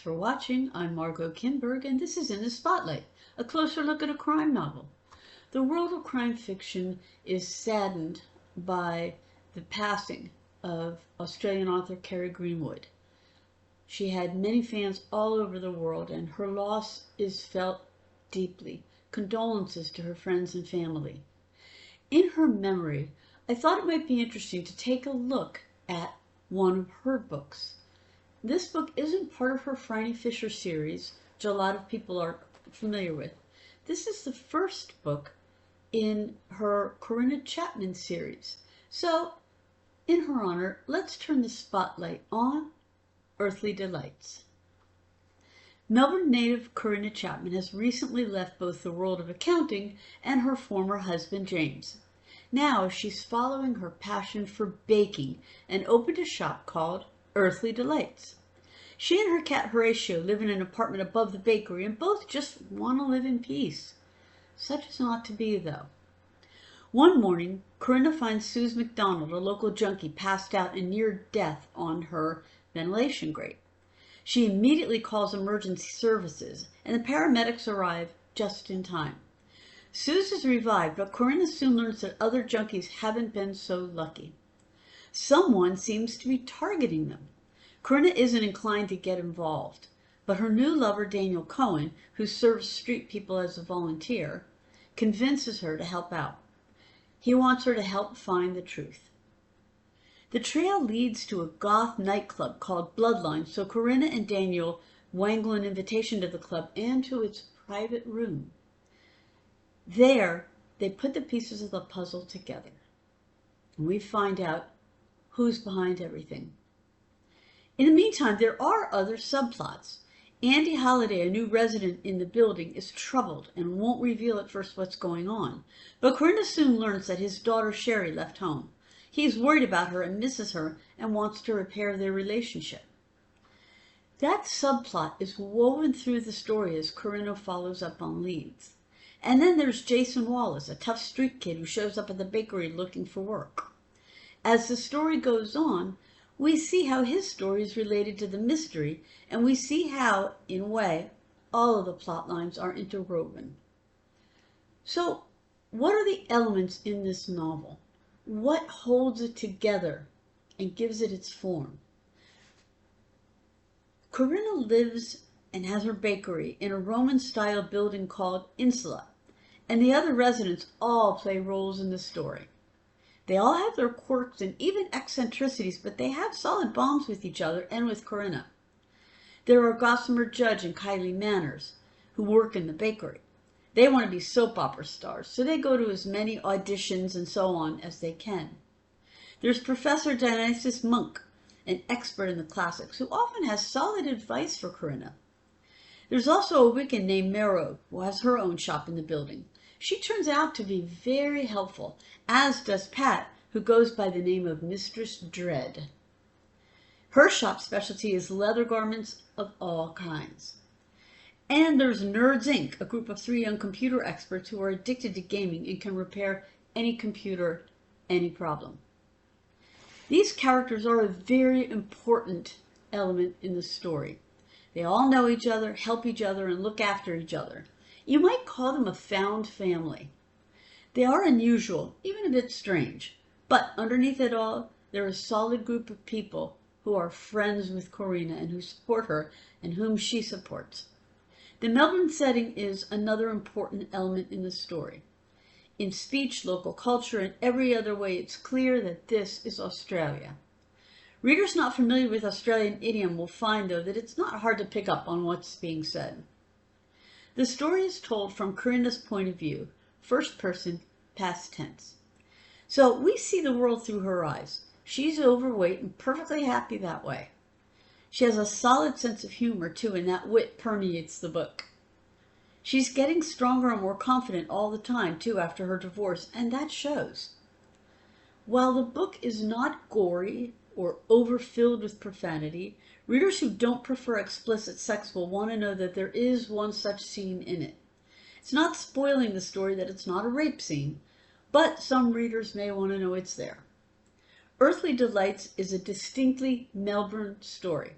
for watching. I'm Margot Kinberg, and this is In the Spotlight, a closer look at a crime novel. The world of crime fiction is saddened by the passing of Australian author Kerry Greenwood. She had many fans all over the world, and her loss is felt deeply. Condolences to her friends and family. In her memory, I thought it might be interesting to take a look at one of her books. This book isn't part of her Franny Fisher series, which a lot of people are familiar with. This is the first book in her Corinna Chapman series. So, in her honor, let's turn the spotlight on Earthly Delights. Melbourne native Corinna Chapman has recently left both the world of accounting and her former husband James. Now she's following her passion for baking and opened a shop called Earthly Delights. She and her cat Horatio live in an apartment above the bakery and both just want to live in peace. Such is not to be, though. One morning, Corinna finds Suze McDonald, a local junkie, passed out and near death on her ventilation grate. She immediately calls emergency services, and the paramedics arrive just in time. Suze is revived, but Corinna soon learns that other junkies haven't been so lucky. Someone seems to be targeting them. Corinna isn't inclined to get involved, but her new lover, Daniel Cohen, who serves street people as a volunteer, convinces her to help out. He wants her to help find the truth. The trail leads to a goth nightclub called Bloodline, so Corinna and Daniel wangle an invitation to the club and to its private room. There, they put the pieces of the puzzle together, and we find out who's behind everything. In the meantime, there are other subplots. Andy Holliday, a new resident in the building, is troubled and won't reveal at first what's going on. But Corinna soon learns that his daughter Sherry left home. He's worried about her and misses her and wants to repair their relationship. That subplot is woven through the story as Corinna follows up on leads. And then there's Jason Wallace, a tough street kid who shows up at the bakery looking for work. As the story goes on, we see how his story is related to the mystery, and we see how, in a way, all of the plot lines are interwoven. So, what are the elements in this novel? What holds it together and gives it its form? Corinna lives and has her bakery in a Roman-style building called Insula, and the other residents all play roles in the story. They all have their quirks and even eccentricities, but they have solid bonds with each other and with Corinna. There are Gossamer Judge and Kylie Manners, who work in the bakery. They want to be soap opera stars, so they go to as many auditions and so on as they can. There's Professor Dionysus Monk, an expert in the classics, who often has solid advice for Corinna. There's also a Wiccan named Merrow, who has her own shop in the building. She turns out to be very helpful, as does Pat, who goes by the name of Mistress Dread. Her shop specialty is leather garments of all kinds. And there's Nerds Inc., a group of 3 young computer experts who are addicted to gaming and can repair any computer, any problem. These characters are a very important element in the story. They all know each other, help each other, and look after each other. You might call them a found family. They are unusual, even a bit strange, but underneath it all, they're a solid group of people who are friends with Corinna and who support her and whom she supports. The Melbourne setting is another important element in the story. In speech, local culture, and every other way, it's clear that this is Australia. Readers not familiar with Australian idiom will find, though, that it's not hard to pick up on what's being said. The story is told from Corinna's point of view, first person, past tense. So we see the world through her eyes. She's overweight and perfectly happy that way. She has a solid sense of humor, too, and that wit permeates the book. She's getting stronger and more confident all the time, too, after her divorce, and that shows. While the book is not gory or overfilled with profanity, readers who don't prefer explicit sex will want to know that there is one such scene in it. It's not spoiling the story that it's not a rape scene, but some readers may want to know it's there. Earthly Delights is a distinctly Melbourne story.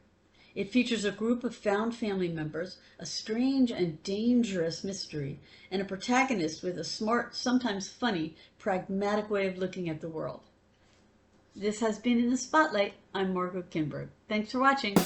It features a group of found family members, a strange and dangerous mystery, and a protagonist with a smart, sometimes funny, pragmatic way of looking at the world. This has been In the Spotlight. I'm Margot Kinberg. Thanks for watching.